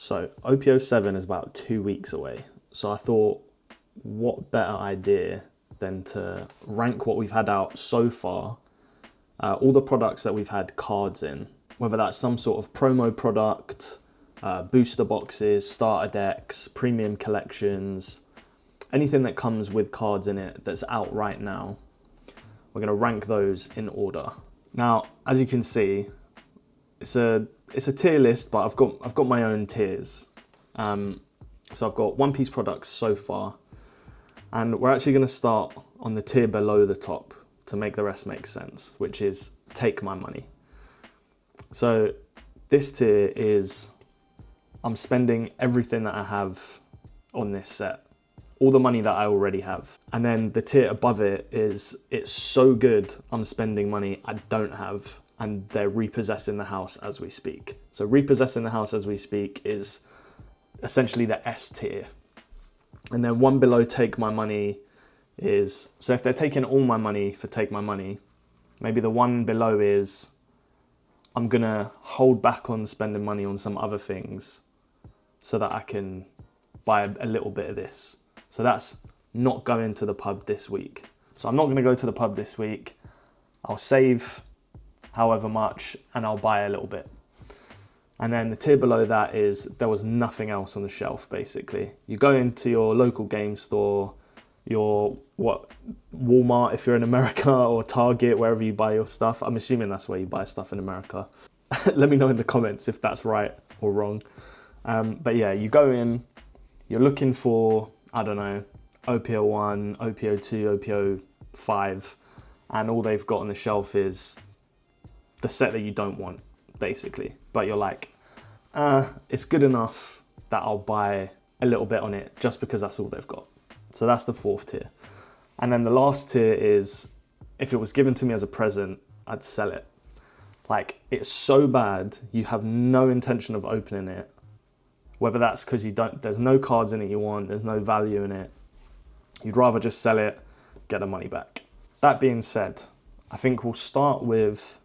So OPO 7 is about 2 weeks away. So I thought, what better idea than to rank what we've had out so far, all the products that we've had cards in, whether that's some sort of promo product, booster boxes, starter decks, premium collections, anything that comes with cards in it that's out right now. We're gonna rank those in order. Now, as you can see, it's a tier list, but I've got my own tiers. So I've got One Piece products so far, and we're actually going to start on the tier below the top to make the rest make sense, which is Take My Money. So this tier is, I'm spending everything that I have on this set, all the money that I already have. And then the tier above it is, it's so good I'm spending money I don't have, and they're repossessing the house as we speak. So repossessing the house as we speak is essentially the S tier. And then one below Take My Money is, so if they're taking all my money for Take My Money, maybe the one below is, I'm gonna hold back on spending money on some other things so that I can buy a little bit of this. So that's not going to the pub this week. So I'm not gonna go to the pub this week. I'll save however much and I'll buy a little bit. And then the tier below that is, there was nothing else on the shelf basically. You go into your local game store, your Walmart if you're in America, or Target, wherever you buy your stuff. I'm assuming that's where you buy stuff in America. Let me know in the comments if that's right or wrong. But yeah, you go in, you're looking for, I don't know, OPO 1, OPO 2, OPO 5, and all they've got on the shelf is the set that you don't want, basically. But you're like, it's good enough that I'll buy a little bit on it just because that's all they've got. So that's the fourth tier. And then the last tier is, if it was given to me as a present, I'd sell it. Like, it's so bad, you have no intention of opening it. Whether that's because there's no cards in it you want, there's no value in it. You'd rather just sell it, get the money back. That being said, I think we'll start with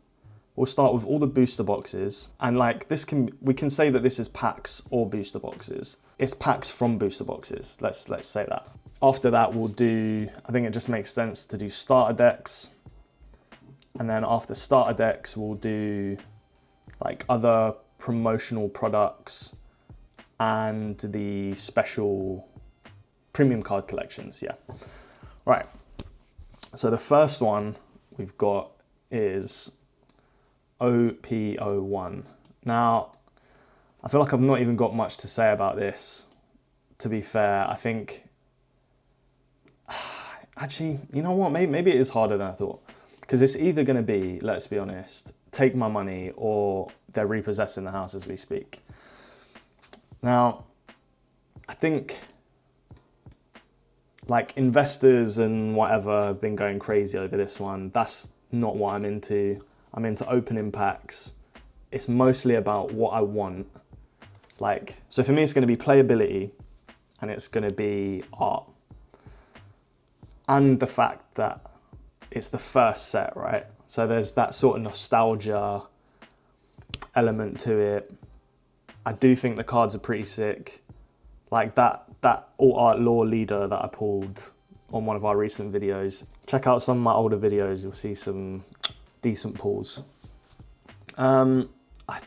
all the booster boxes, and like we can say that this is packs or booster boxes. It's packs from booster boxes. Let's say that. After that, we'll do, I think it just makes sense to do starter decks. And then after starter decks, we'll do like other promotional products and the special premium card collections, yeah. Right, so the first one we've got is OPO1. Now, I feel like I've not even got much to say about this, to be fair. I think, actually, you know what, maybe it is harder than I thought. Because it's either going to be, let's be honest, Take My Money or they're repossessing the house as we speak. Now, I think like investors and whatever have been going crazy over this one. That's not what I'm into. I'm into opening packs. It's mostly about what I want. Like, so for me, it's going to be playability and it's going to be art. And the fact that it's the first set, right? So there's that sort of nostalgia element to it. I do think the cards are pretty sick. Like that alt art lore leader that I pulled on one of our recent videos. Check out some of my older videos, you'll see some decent pulls. I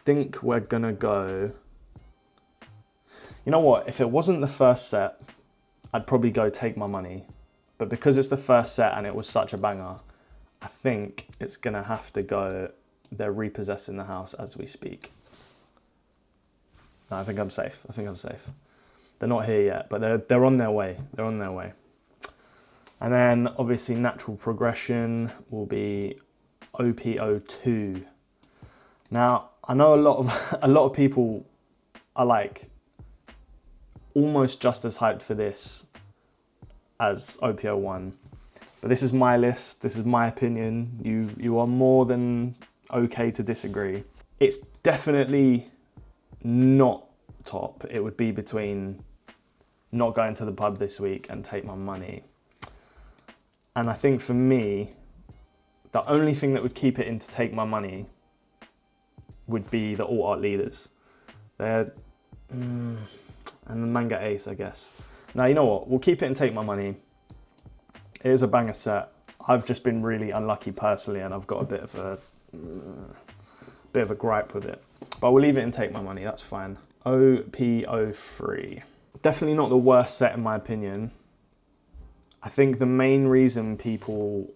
think we're gonna go, you know what, if it wasn't the first set, I'd probably go Take My Money. But because it's the first set and it was such a banger, I think it's gonna have to go They're Repossessing the House as we speak. No, I think I'm safe. They're not here yet, but they're on their way. And then obviously natural progression will be OPO2. Now, I know a lot of people are like almost just as hyped for this as OPO1. But this is my list, this is my opinion. You are more than okay to disagree. It's definitely not top. It would be between not going to the pub this week and Take My Money. And I think for me, the only thing that would keep it into Take My Money would be the alt art leaders. They're and the manga ace, I guess. Now, you know what? We'll keep it and take my money. It is a banger set. I've just been really unlucky personally, and I've got a bit of a gripe with it. But we'll leave it and take my money. That's fine. OP03. Definitely not the worst set in my opinion. I think the main reason people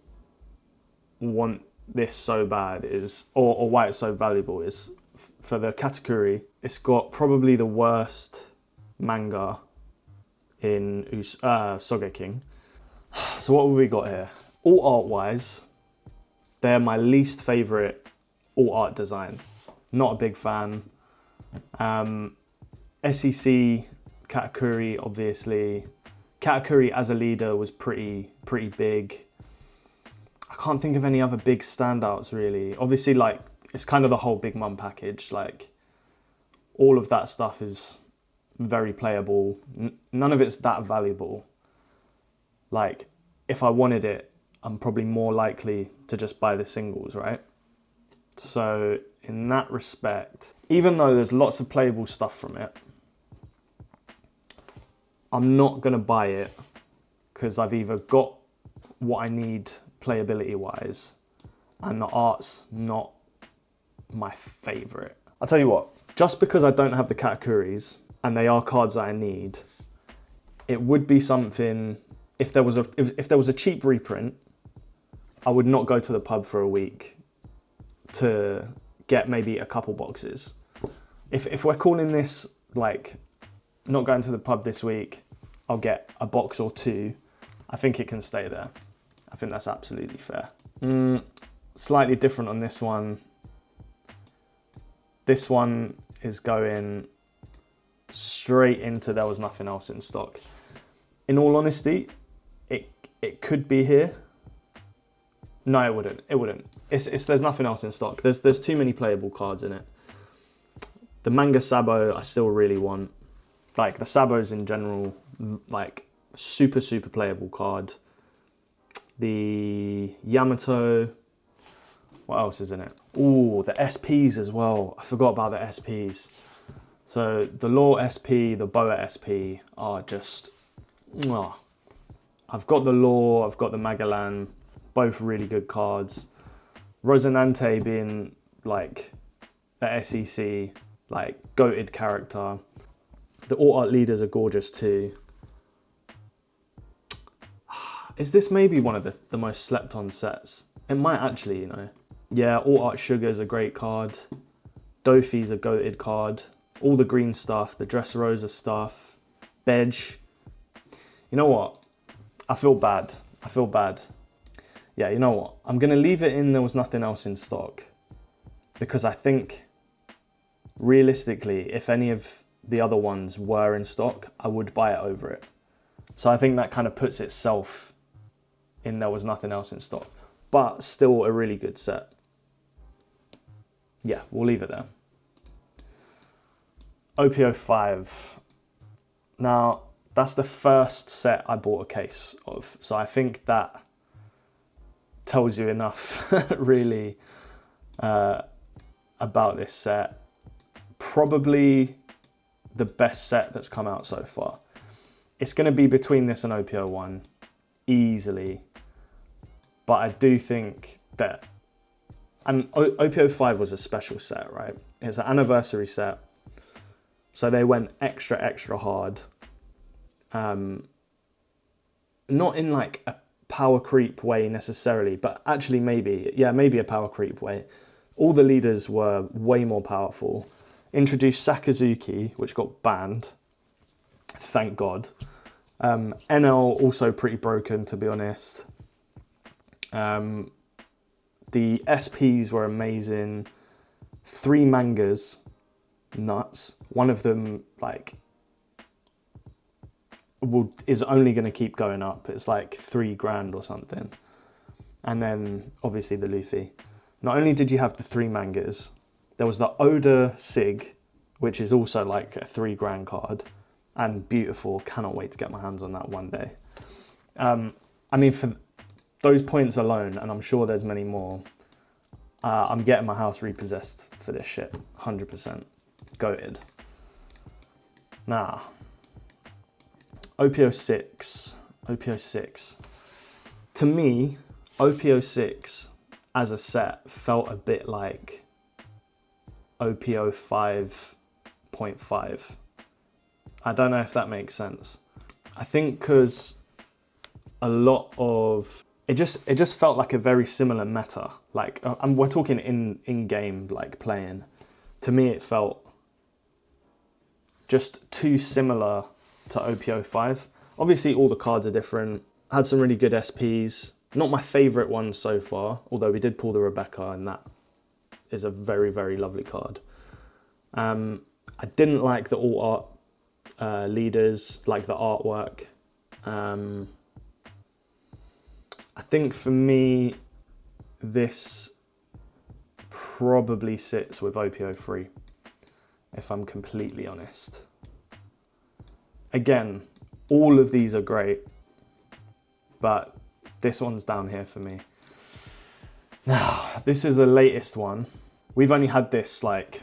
want this so bad is, or why it's so valuable, is for the Katakuri. It's got probably the worst manga in Sogeking. So what have we got here? All art wise, they're my least favorite all art design. Not a big fan. SEC Katakuri, obviously. Katakuri as a leader was pretty big. I can't think of any other big standouts really. Obviously, like, it's kind of the whole Big Mum package. Like, all of that stuff is very playable. None of it's that valuable. Like, if I wanted it, I'm probably more likely to just buy the singles, right? So in that respect, even though there's lots of playable stuff from it, I'm not gonna buy it because I've either got what I need playability wise and the art's not my favorite. I'll tell you what, just because I don't have the Katakuris and they are cards that I need, it would be something, if there was a cheap reprint, I would not go to the pub for a week to get maybe a couple boxes. If we're calling this like not going to the pub this week, I'll get a box or two. I think it can stay there. I think that's absolutely fair. Slightly different on this one. This one is going straight into there was nothing else in stock. In all honesty, it could be here. No, it wouldn't. It wouldn't. There's nothing else in stock. There's too many playable cards in it. The Manga Sabo I still really want. Like the Sabos in general, like super playable card. The Yamato. What else is in it? Ooh, the SPs as well. I forgot about the SPs. So the Law SP, the Boa SP are just. I've got the Law. I've got the Magellan. Both really good cards. Rosinante being like the SEC, like goated character. The all art leaders are gorgeous too. Is this maybe one of the most slept on sets? It might actually, you know. Yeah, all art Sugar's a great card. Dofi's a goated card. All the green stuff, the Dressrosa stuff, Bedge. You know what? I feel bad. Yeah, you know what? I'm gonna leave it in there was nothing else in stock because I think realistically, if any of the other ones were in stock, I would buy it over it. So I think that kind of puts itself in there was nothing else in stock, but still a really good set. Yeah, we'll leave it there. OP05. Now, that's the first set I bought a case of. So I think that tells you enough, really, about this set. Probably the best set that's come out so far. It's going to be between this and OP01, easily. But I do think that, and OP05 was a special set, right? It's an anniversary set. So they went extra hard. Not in like a power creep way necessarily, but actually maybe a power creep way. All the leaders were way more powerful. Introduced Sakazuki, which got banned, thank God. NL also pretty broken, to be honest. The SPs were amazing. 3 mangas, nuts. One of them like is only going to keep going up. It's like $3,000 or something. And then obviously the Luffy. Not only did you have the 3 mangas, there was the Oda Sig, which is also like a $3,000 card, and beautiful. Cannot wait to get my hands on that one day. I mean, for those points alone, and I'm sure there's many more, I'm getting my house repossessed for this shit, 100%. Goated. Now, OPO6. To me, OPO6 as a set felt a bit like OPO 5.5. I don't know if that makes sense. I think because a lot of it just felt like a very similar meta. Like we're talking in game, like playing. To me, it felt just too similar to OPO 5. Obviously, all the cards are different. Had some really good SPs. Not my favorite one so far, although we did pull the Rebecca, and that is a very, very lovely card. I didn't like the alt art leaders, like the artwork. I think for me, this probably sits with OPO 3, if I'm completely honest. Again, all of these are great, but this one's down here for me. Now, this is the latest one. We've only had this like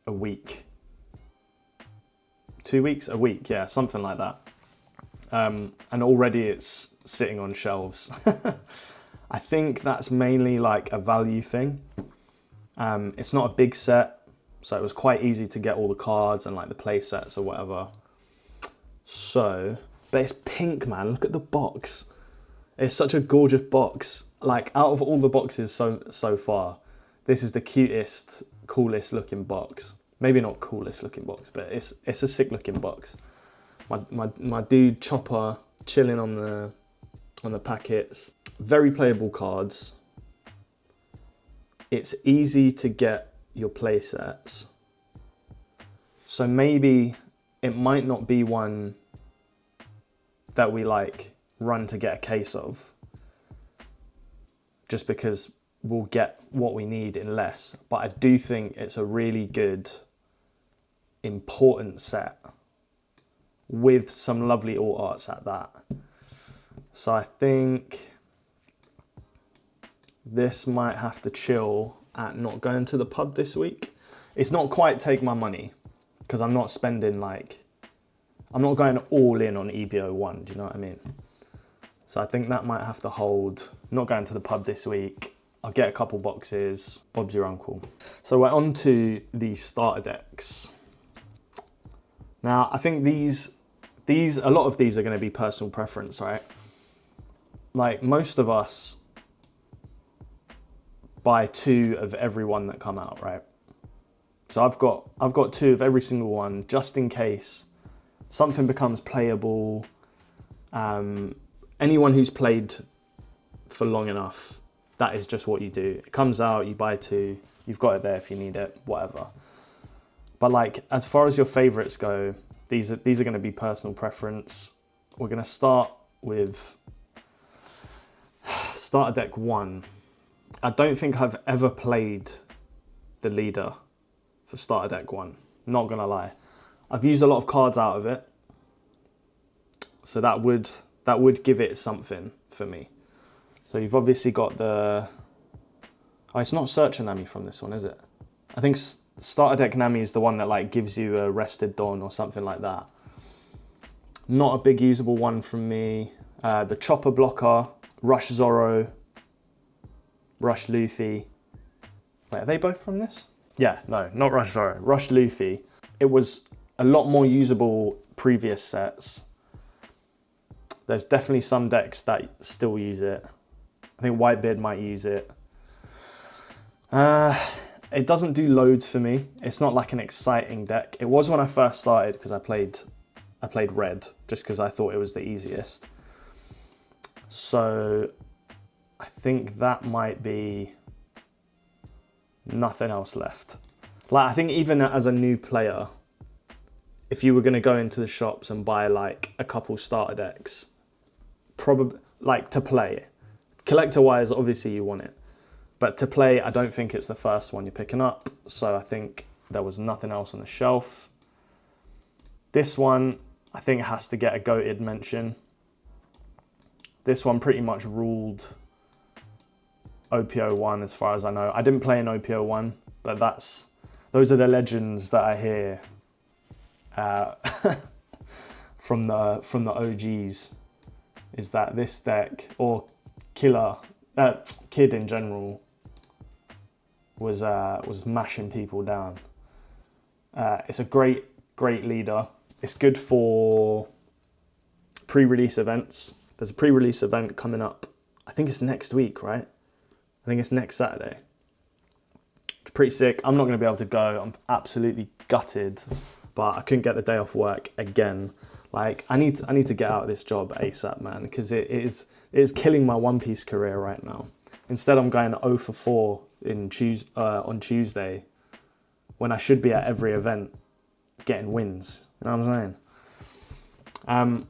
a week. 2 weeks? A week, yeah, something like that. And already it's sitting on shelves. I think that's mainly like a value thing. It's not a big set, so it was quite easy to get all the cards and like the play sets or whatever. So, but it's pink, man. Look at the box. It's such a gorgeous box. Like out of all the boxes so far, this is the cutest, coolest looking box. Maybe not coolest looking box, but it's a sick looking box. My dude Chopper chilling on the packets. Very playable cards. It's easy to get your play sets. So maybe it might not be one that we like run to get a case of, just because we'll get what we need in less. But I do think it's a really good, important set with some lovely alt arts at that. So I think this might have to chill at not going to the pub this week. It's not quite take my money, because I'm not spending like, I'm not going all in on EBO 1, do you know what I mean? So I think that might have to hold. Not going to the pub this week. I'll get a couple boxes. Bob's your uncle. So we're on to the starter decks. Now, I think a lot of these are going to be personal preference, right? Like most of us buy 2 of every one that come out, right? So I've got 2 of every single one, just in case something becomes playable. Anyone who's played for long enough, that is just what you do. It comes out, you buy 2, you've got it there if you need it, whatever. But like, as far as your favorites go, these are going to be personal preference. We're going to start with starter deck 1. I don't think I've ever played the leader for starter deck 1. Not gonna lie. I've used a lot of cards out of it, so that would give it something for me. So you've obviously got the... Oh, it's not Searcher Nami from this one, is it? I think starter deck Nami is the one that like gives you a Rested Dawn or something like that. Not a big usable one from me. The Chopper Blocker, Rush Zoro, Rush Luffy. Wait, are they both from this? Yeah, no, not Rush Zoro. Rush Luffy. It was a lot more usable previous sets. There's definitely some decks that still use it. I think Whitebeard might use it. It doesn't do loads for me. It's not like an exciting deck. It was when I first started because I played red just because I thought it was the easiest. So I think that might be nothing else left. Like, I think even as a new player, if you were going to go into the shops and buy like a couple starter decks, probably like to play, collector wise, obviously you want it, but to play, I don't think it's the first one you're picking up. So I think there was nothing else on the shelf. This one, I think, has to get a goated mention. This one pretty much ruled OPO 1 as far as I know. I didn't play in OPO 1, but those are the legends that I hear uh, from the OGs is that this deck, or Kid in general, was mashing people down. It's a great leader. It's good for pre-release events. There's a pre-release event coming up. I think it's next week, right? I think it's next Saturday. It's pretty sick. I'm not going to be able to go. I'm absolutely gutted, but I couldn't get the day off work again. Like, I need to get out of this job ASAP, man, because it is killing my One Piece career right now. Instead, I'm going 0 for 4 on Tuesday, when I should be at every event getting wins. You know what I'm saying?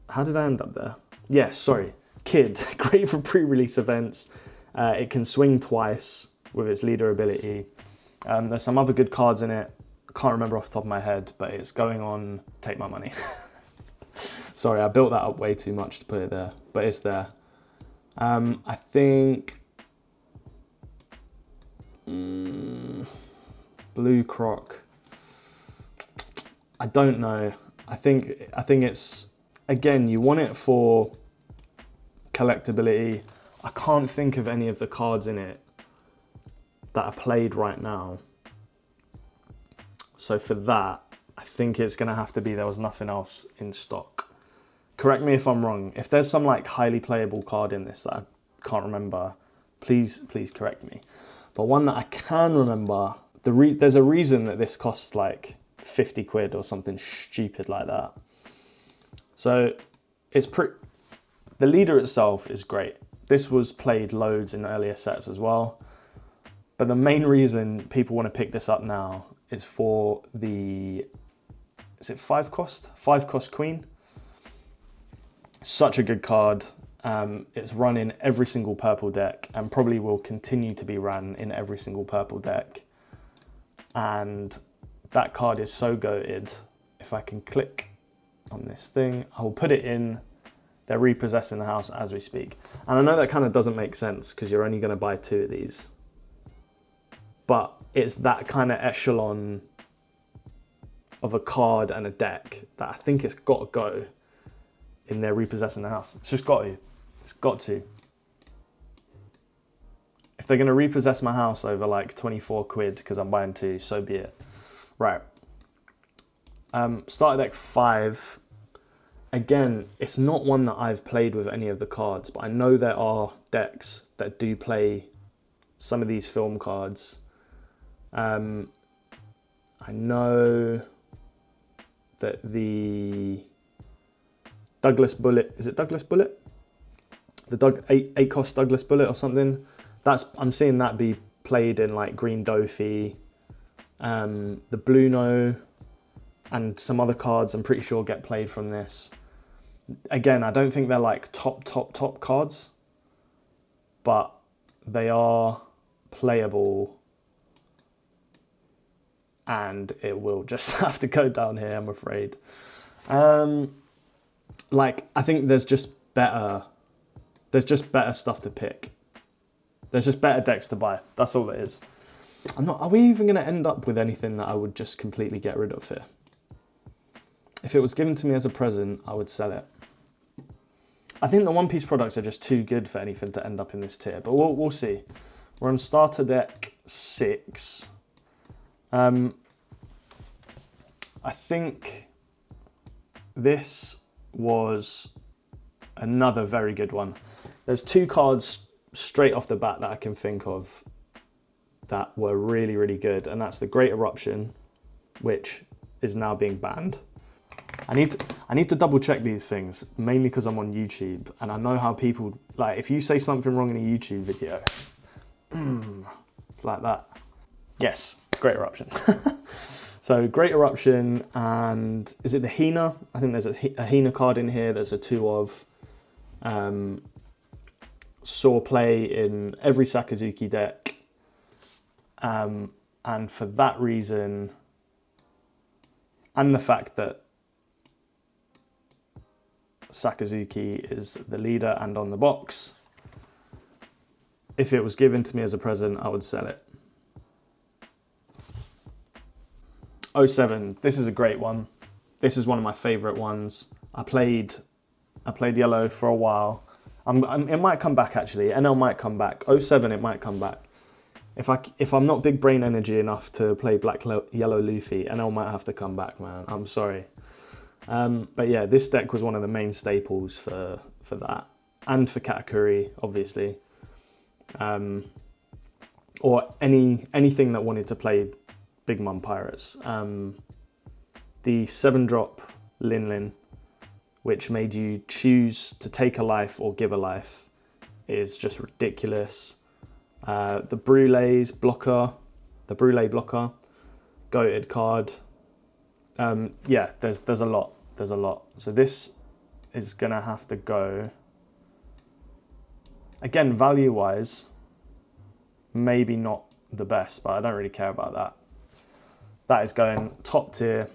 How did I end up there? Yeah, sorry. Kid, great for pre-release events. It can swing twice with its leader ability. There's some other good cards in it. I can't remember off the top of my head, but it's going on Take My Money. Sorry, I built that up way too much to put it there, but it's there. I think Blue Croc. I don't know. I think it's, again, you want it for collectability. I can't think of any of the cards in it that are played right now. So for that, I think it's gonna have to be there was nothing else in stock. Correct me if I'm wrong. If there's some like highly playable card in this that I can't remember, please correct me. But one that I can remember, there's a reason that this costs like 50 quid or something stupid like that. So it's the leader itself is great. This was played loads in earlier sets as well. But the main reason people want to pick this up now is for the, is it 5 cost? 5 cost Queen. Such a good card. It's run in every single purple deck and probably will continue to be run in every single purple deck. And that card is so goated. If I can click on this thing, I will put it in. They're repossessing the house as we speak. And I know that kind of doesn't make sense because you're only going to buy 2 of these. But it's that kind of echelon of a card and a deck that I think it's got to go in their repossessing the house. It's just got to. It's got to. If they're going to repossess my house over like 24 quid because I'm buying 2, so be it. Right. Starter deck 5. Again, it's not one that I've played with any of the cards, but I know there are decks that do play some of these film cards. I know that the Douglas Bullet, is it Douglas Bullet? The 8 cost Douglas Bullet or something. I'm seeing that be played in like Green Dofi, the Blue No, and some other cards I'm pretty sure get played from this. Again, I don't think they're like top cards, but they are playable. And it will just have to go down here, I'm afraid. Like, I think there's just better stuff to pick. There's just better decks to buy. That's all it is. Are we even going to end up with anything that I would just completely get rid of here? If it was given to me as a present, I would sell it. I think the One Piece products are just too good for anything to end up in this tier, but we'll see. We're on starter deck 6. I think this was another very good one. There's 2 cards straight off the bat that I can think of that were really, really good, and that's the Great Eruption, which is now being banned. I need to double check these things, mainly because I'm on YouTube, and I know how people, like, if you say something wrong in a YouTube video, it's like that. Yes, it's Great Eruption. So Great Eruption, and is it the Hina? I think there's a Hina card in here. There's a 2 of. Saw play in every Sakazuki deck. And for that reason, and the fact that Sakazuki is the leader and on the box, if it was given to me as a present, I would sell it. 07, this is a great one. This is one of my favorite ones. I played yellow for a while. It might come back actually. NL might come back. 07, it might come back. If I'm not big brain energy enough to play black yellow Luffy, NL might have to come back, man. I'm sorry. But yeah, this deck was one of the main staples for that, and for Katakuri, obviously. Or anything that wanted to play Big Mum Pirates. The 7-drop Lin Lin, which made you choose to take a life or give a life, is just ridiculous. The Brulee blocker, goated card. Yeah, there's a lot. So this is gonna have to go. Again, value-wise, maybe not the best, but I don't really care about that. That is going top tier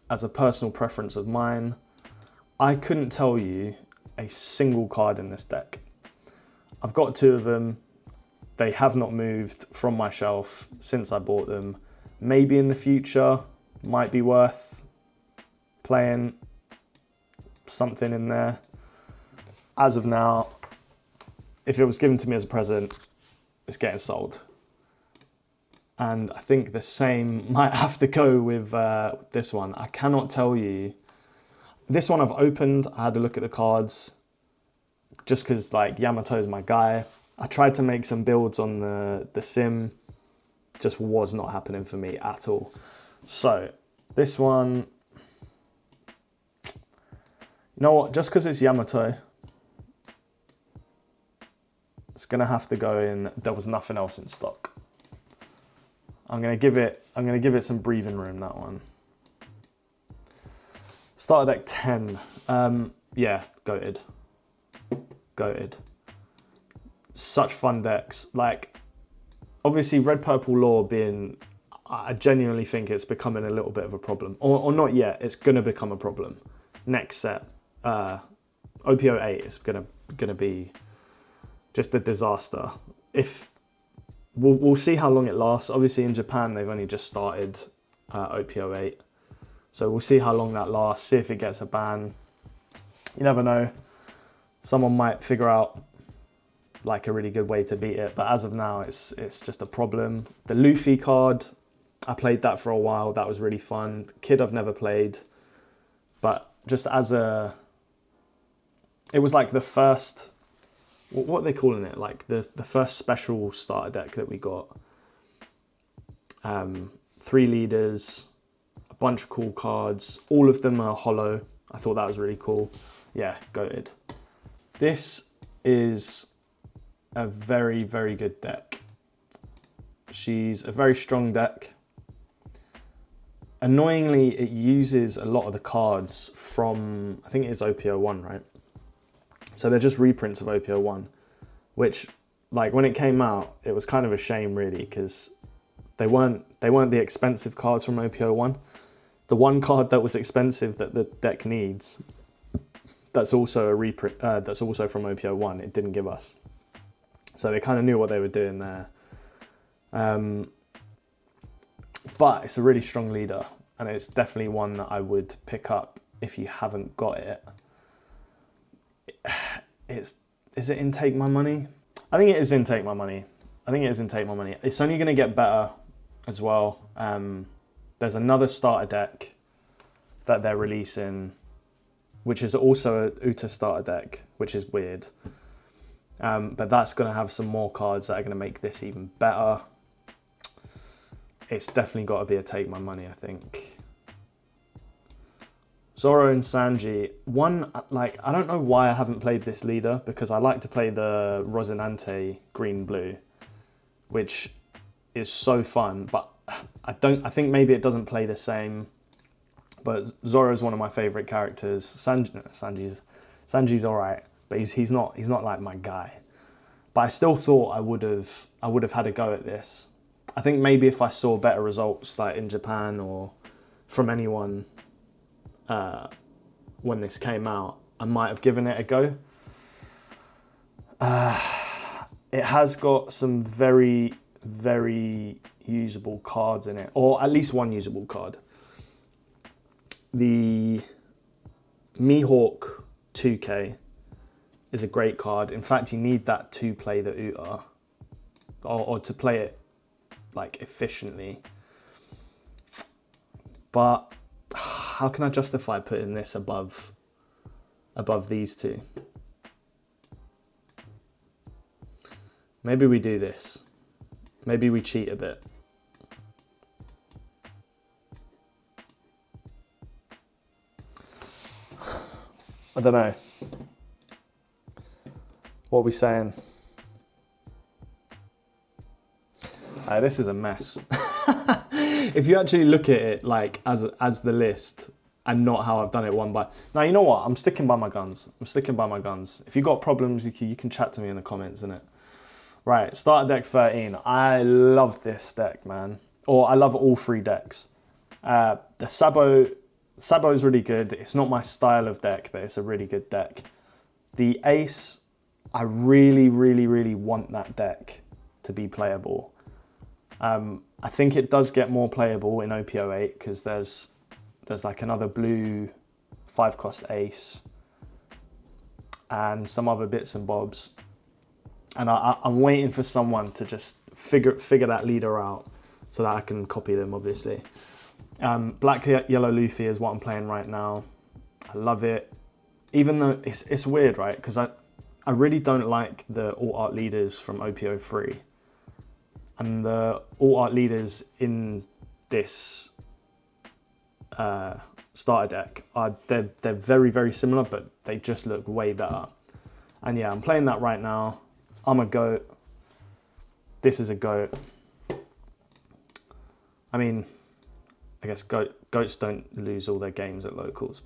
as a personal preference of mine. I couldn't tell you a single card in this deck. I've got 2 of them. They have not moved from my shelf since I bought them. Maybe in the future, might be worth playing something in there. As of now, if it was given to me as a present, it's getting sold. And I think the same might have to go with this one. I cannot tell you. This one I've opened, I had a look at the cards, just because like Yamato is my guy. I tried to make some builds on the sim, just was not happening for me at all. So this one, you know what, just because it's Yamato, it's gonna have to go in. There was nothing else in stock. I'm gonna give it some breathing room, that one. Starter deck 10. Yeah, goated. Such fun decks. Like, obviously Red Purple Law being, I genuinely think it's becoming a little bit of a problem. Or not yet, it's gonna become a problem. Next set, OPO 8 is gonna be just a disaster. If we'll see how long it lasts. Obviously in Japan they've only just started OPO 8, so we'll see how long that lasts. See if it gets a ban. You never know. Someone might figure out like a really good way to beat it, but as of now it's just a problem. The Luffy card, I played that for a while. That was really fun. Kid I've never played, but just as it was like the first, what are they calling it? Like the first special starter deck that we got. 3 leaders, a bunch of cool cards. All of them are hollow. I thought that was really cool. Yeah, goated. This is a very, very good deck. She's a very strong deck. Annoyingly, it uses a lot of the cards from, I think it is OPO 1, right? So they're just reprints of OPO 1, which, like, when it came out, it was kind of a shame, really, because they weren't the expensive cards from OPO 1. The one card that was expensive that the deck needs, that's also a reprint, that's also from OPO 1, it didn't give us. So they kind of knew what they were doing there. But it's a really strong leader, and it's definitely one that I would pick up if you haven't got it. Is it in Take My Money? I think it is in Take My Money. It's only going to get better as well. There's another starter deck that they're releasing, which is also a Uta starter deck, which is weird. But that's going to have some more cards that are going to make this even better. It's definitely got to be a Take My Money, I think. Zoro and Sanji. One, like, I don't know why I haven't played this leader, because I like to play the Rosinante green-blue, which is so fun, but I think maybe it doesn't play the same. But Zoro's one of my favorite characters. Sanji's all right, but he's not like my guy. But I still thought I would have had a go at this. I think maybe if I saw better results like in Japan or from anyone when this came out, I might have given it a go. It has got some very, very usable cards in it, or at least one usable card. The Mihawk 2K is a great card. In fact, you need that to play the Uta, or to play it like efficiently. But how can I justify putting this above these two? Maybe we do this. Maybe we cheat a bit. I don't know. What are we saying? This is a mess. If you actually look at it like as the list and not how I've done it one by... Now, you know what? I'm sticking by my guns. I'm sticking by my guns. If you've got problems, you can chat to me in the comments, innit? Right, starter deck 13. I love this deck, man. Or I love all three decks. The Sabo is really good. It's not my style of deck, but it's a really good deck. The Ace, I really, really, really want that deck to be playable. I think it does get more playable in OP08 because there's like another blue 5-cost Ace and some other bits and bobs. And I'm waiting for someone to just figure that leader out so that I can copy them, obviously. Black Yellow Luffy is what I'm playing right now. I love it. Even though it's weird, right? Because I really don't like the alt art leaders from OP03. And the alt art leaders in this starter deck they're very, very similar, but they just look way better. And yeah, I'm playing that right now. I'm a GOAT. This is a GOAT. I mean, I guess GOATs don't lose all their games at locals,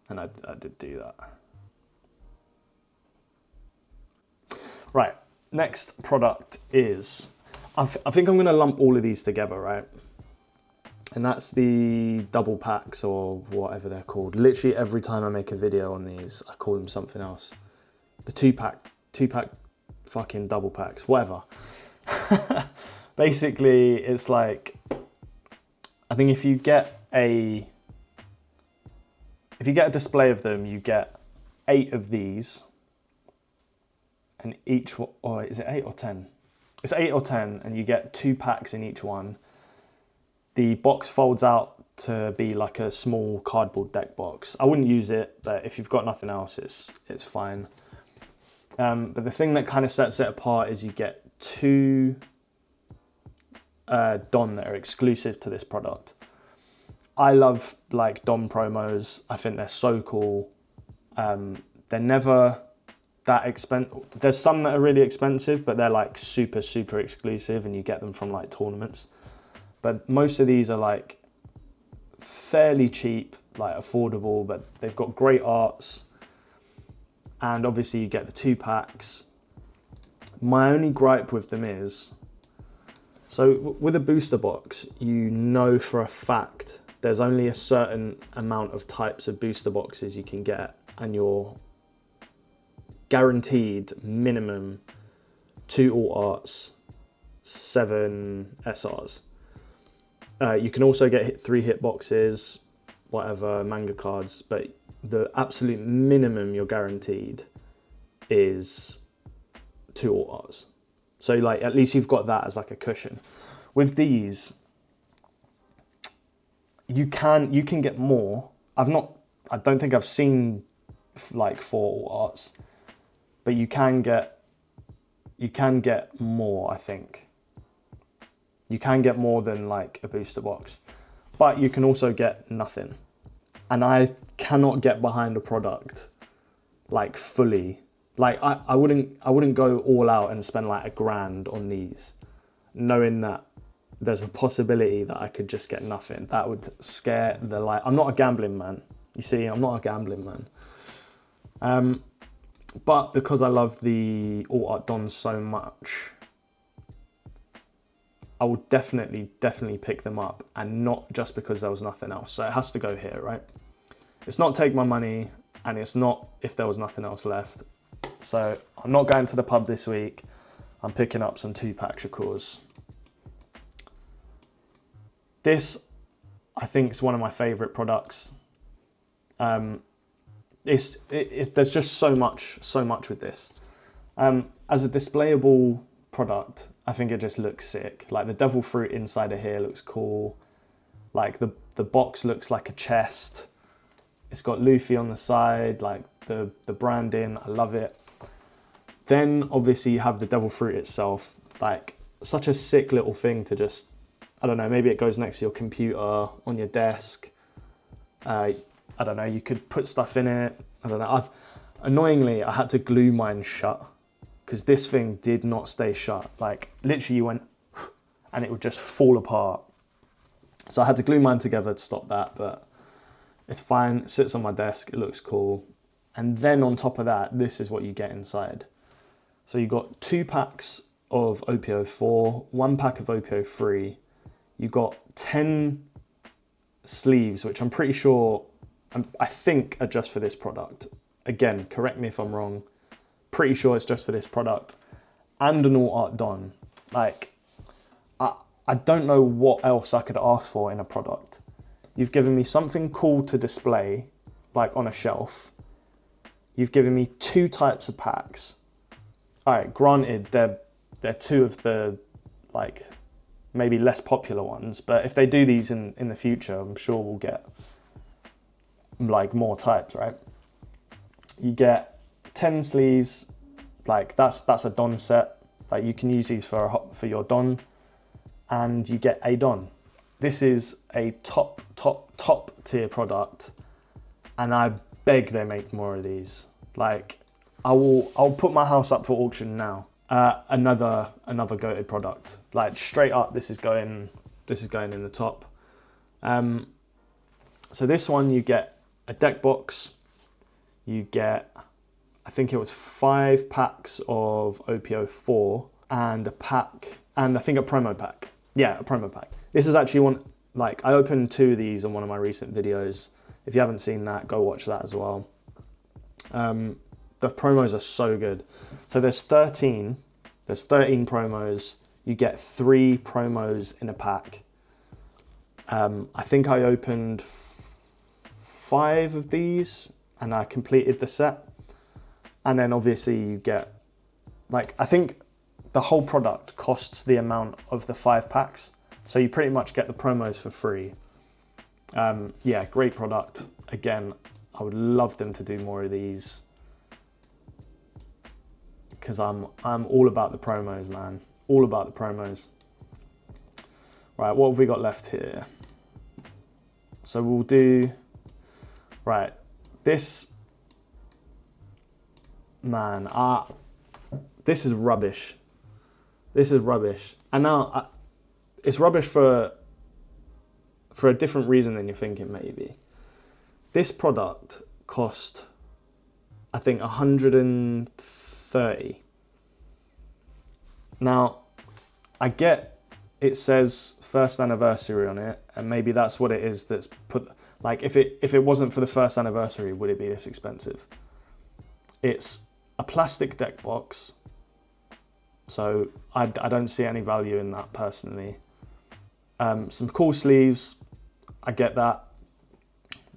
and I did do that. Right, next product is, I think I'm gonna lump all of these together, right? And that's the double packs or whatever they're called. Literally every time I make a video on these, I call them something else. The two pack fucking double packs, whatever. Basically, it's like, I think if you get a display of them, you get 8 of these, and each, or is it 8 or 10? It's 8 or 10, and you get 2 packs in each one. The box folds out to be like a small cardboard deck box. I wouldn't use it, but if you've got nothing else, it's fine. But the thing that kind of sets it apart is you get 2 Don that are exclusive to this product. I love like Don promos. I think they're so cool. They're never that expensive. There's some that are really expensive, but they're like super, super exclusive and you get them from like tournaments. But most of these are like fairly cheap, like affordable, but they've got great arts. And obviously you get the 2 packs. My only gripe with them is, so with a booster box, you know for a fact there's only a certain amount of types of booster boxes you can get, and you're guaranteed minimum 2 alt arts, 7 SRs. You can also get 3 hit boxes, whatever, manga cards, but the absolute minimum you're guaranteed is 2 alt arts. So like at least you've got that as like a cushion. With these, you can get more. I don't think I've seen like 4 alt arts, but you can get more, I think. You can get more than like a booster box, but you can also get nothing. And I cannot get behind a product like fully. Like I wouldn't go all out and spend like $1,000 on these, knowing that there's a possibility that I could just get nothing. That would scare the life. I'm not a gambling man. You see, I'm not a gambling man. But because I love the alt art Dons so much, I would definitely pick them up, and not just because there was nothing else. So it has to go here, right? It's not take my money, and it's not if there was nothing else left. So I'm not going to the pub this week. I'm picking up some 2-pack Shakurs. This, I think, is one of my favorite products. There's just so much with this. As a displayable product, I think it just looks sick. Like the devil fruit inside of here looks cool. Like the box looks like a chest. It's got Luffy on the side, like the branding, I love it. Then obviously you have the devil fruit itself, like such a sick little thing to just, I don't know, maybe it goes next to your computer, on your desk. I don't know, you could put stuff in it. I don't know, annoyingly, I had to glue mine shut because this thing did not stay shut. Like literally you went and it would just fall apart. So I had to glue mine together to stop that, but it's fine. It sits on my desk, it looks cool. And then on top of that, this is what you get inside. So you got 2 packs of OPO4, 1 pack of OPO3. You got 10 sleeves, which I'm pretty sure, I think are just for this product. Again, correct me if I'm wrong. Pretty sure it's just for this product. And an all art Don. Like, I don't know what else I could ask for in a product. You've given me something cool to display, like on a shelf. You've given me 2 types of packs. All right, granted, they're 2 of the, like, maybe less popular ones, but if they do these in the future, I'm sure we'll get, like, more types, right? You get 10 sleeves, like, that's a Don set. Like, you can use these for your Don, and you get a Don. This is a top tier product, and I beg they make more of these. Like, I'll put my house up for auction now. Another goated product. Like straight up, this is going in the top. So this one you get a deck box. You get, I think it was 5 packs of OPO4 and a pack, and I think a promo pack. Yeah, a promo pack. This is actually one, like I opened 2 of these on one of my recent videos. If you haven't seen that, go watch that as well. The promos are so good. So there's 13 promos. You get 3 promos in a pack. I think I opened 5 of these and I completed the set. And then obviously you get, like, I think the whole product costs the amount of the 5 packs. So you pretty much get the promos for free. Yeah, great product. Again, I would love them to do more of these, because I'm all about the promos, man. All about the promos. Right, what have we got left here? So we'll do, right, this, man, this is rubbish. This is rubbish. And now, it's rubbish for a different reason than you're thinking, maybe. This product cost, I think, 130. Now, I get it says first anniversary on it, and maybe that's what it is that's put, like, if it wasn't for the first anniversary, would it be this expensive? It's a plastic deck box, so I don't see any value in that personally. Some cool sleeves, I get that.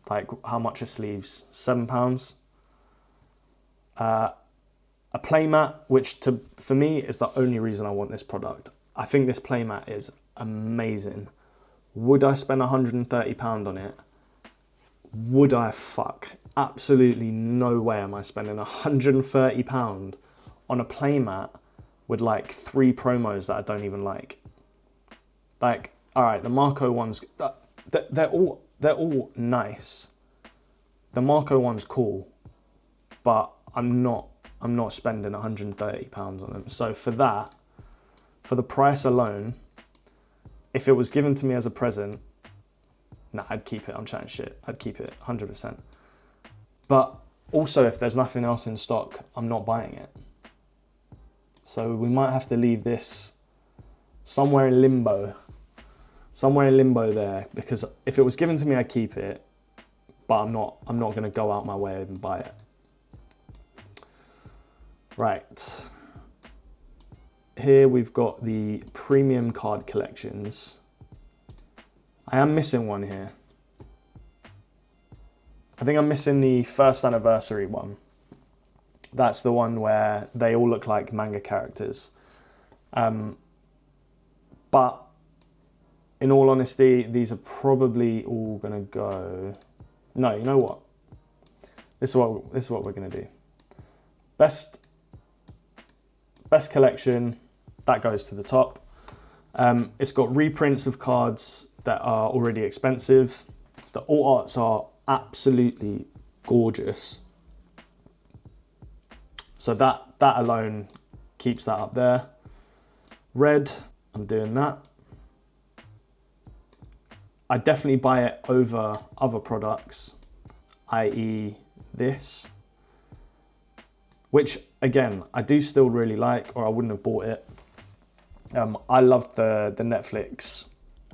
Like, how much are sleeves? £7. A playmat, which for me is the only reason I want this product. I think this playmat is amazing. Would I spend £130 on it? Would I fuck? Absolutely no way am I spending £130 on a playmat with like 3 promos that I don't even like. Like, all right, the Marco ones, they're all nice. The Marco one's cool, but I'm not spending £130 on them. So for that, for the price alone, if it was given to me as a present, nah, I'd keep it. I'm chatting shit. I'd keep it 100%. But also, if there's nothing else in stock, I'm not buying it. So we might have to leave this somewhere in limbo. Somewhere in limbo there, because if it was given to me, I'd keep it, but I'm not going to go out my way and buy it. Right. Here we've got the premium card collections. I am missing one here. I think I'm missing the first anniversary one. That's the one where they all look like manga characters. But in all honesty, these are probably all gonna go. No, you know what? This is what we're gonna do. Best collection, that goes to the top. It's got reprints of cards that are already expensive. The alt arts are absolutely gorgeous. So that alone keeps that up there. Red, I'm doing that. I definitely buy it over other products, i.e. this, which again, I do still really like, or I wouldn't have bought it. I loved the Netflix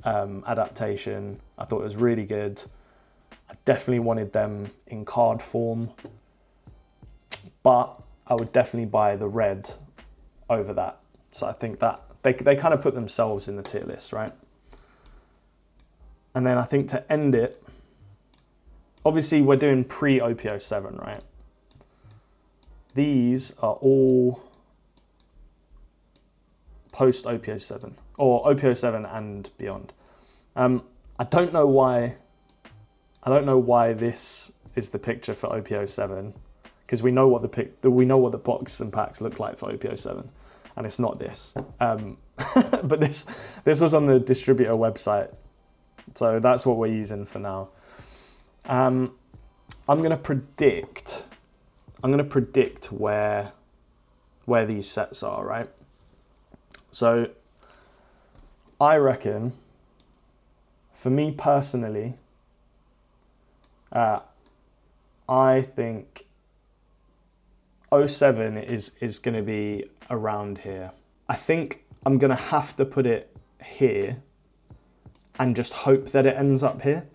adaptation. I thought it was really good. I definitely wanted them in card form, but I would definitely buy the red over that. So I think that they kind of put themselves in the tier list, right? And then I think to end it, obviously we're doing pre-OPO7, right? These are all post-OPO7 or OPO7 and beyond. I don't know why this is the picture for OPO7, because we know what the box and packs look like for OPO7, and it's not this. But this was on the distributor website, so that's what we're using for now. I'm gonna predict where these sets are, right? So I reckon, for me personally, I think 07 is going to be around here. I think I'm going to have to put it here and just hope that it ends up here.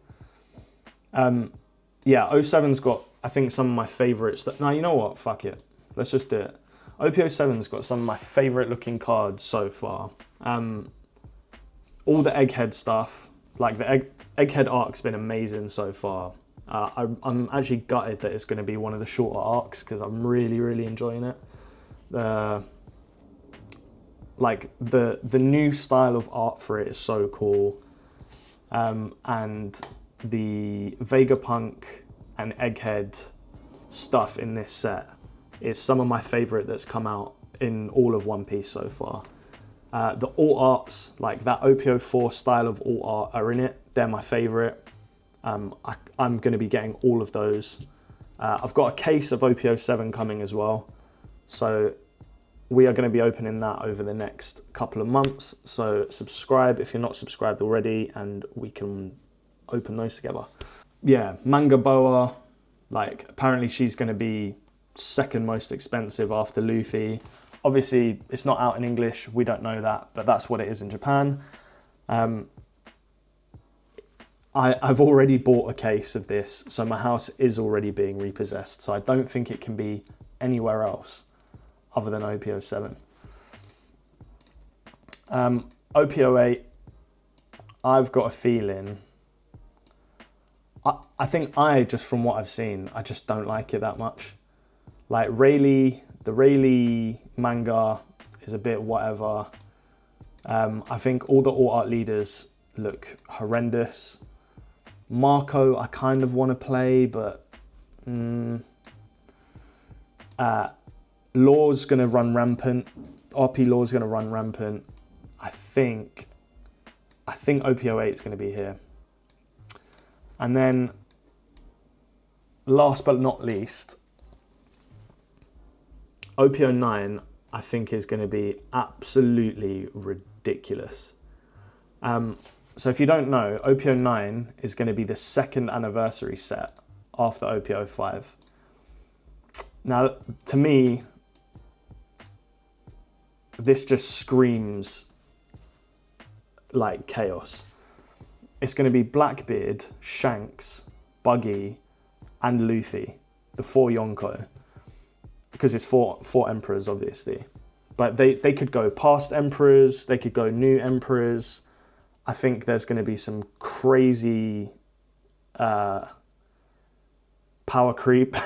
Yeah, 07's got, I think, some of my favorites. No, you know what? Fuck it. Let's just do it. OPO7's got some of my favorite looking cards so far. All the Egghead stuff, like the Egghead arc's been amazing so far. I'm actually gutted that it's going to be one of the shorter arcs because I'm really enjoying it. Like the new style of art for it is so cool, and the Vegapunk and Egghead stuff in this set is some of my favorite that's come out in all of One Piece so far. The alt arts, like that OPO4 style of alt art, are in it. They're my favorite. I'm going to be getting all of those. I've got a case of OPO7 coming as well, so we are going to be opening that over the next couple of months. So subscribe if you're not subscribed already, and we can open those together. Yeah, Manga Boa, like apparently she's going to be second most expensive after Luffy. Obviously it's not out in English, we don't know that, but that's what it is in Japan. I've already bought a case of this, so my house is already being repossessed, so I don't think it can be anywhere else other than OPO7. OPO8, I've got a feeling, I think just from what I've seen, I just don't like it that much. Like the Rayleigh manga is a bit whatever. I think all the alt art leaders look horrendous. Marco, I kind of want to play, but Law's going to run rampant. RP Law's going to run rampant. I think OPO8 is going to be here. And then last but not least, OPO9, I think, is going to be absolutely ridiculous. So if you don't know, OPO9 is going to be the second anniversary set after OPO5. Now, to me, this just screams like chaos. It's going to be Blackbeard, Shanks, Buggy, and Luffy, the 4 Yonko. Because it's four emperors, obviously. But they could go past emperors, they could go new emperors. I think there's going to be some crazy power creep,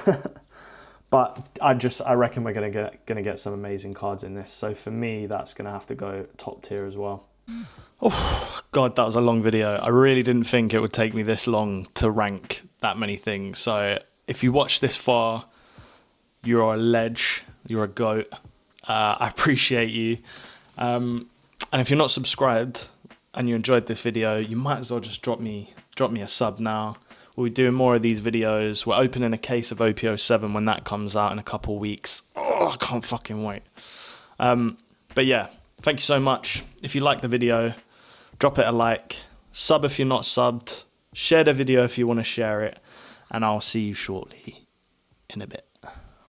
but I reckon we're going to get some amazing cards in this. So for me, that's going to have to go top tier as well. Oh God, that was a long video. I really didn't think it would take me this long to rank that many things. So if you watch this far, you're a ledge, you're a goat. I appreciate you. And if you're not subscribed and you enjoyed this video, you might as well just drop me a sub now. We'll be doing more of these videos. We're opening a case of OP07 when that comes out in a couple weeks. Oh, I can't fucking wait. But yeah, thank you so much. If you like the video, drop it a like. Sub if you're not subbed. Share the video if you want to share it. And I'll see you shortly in a bit.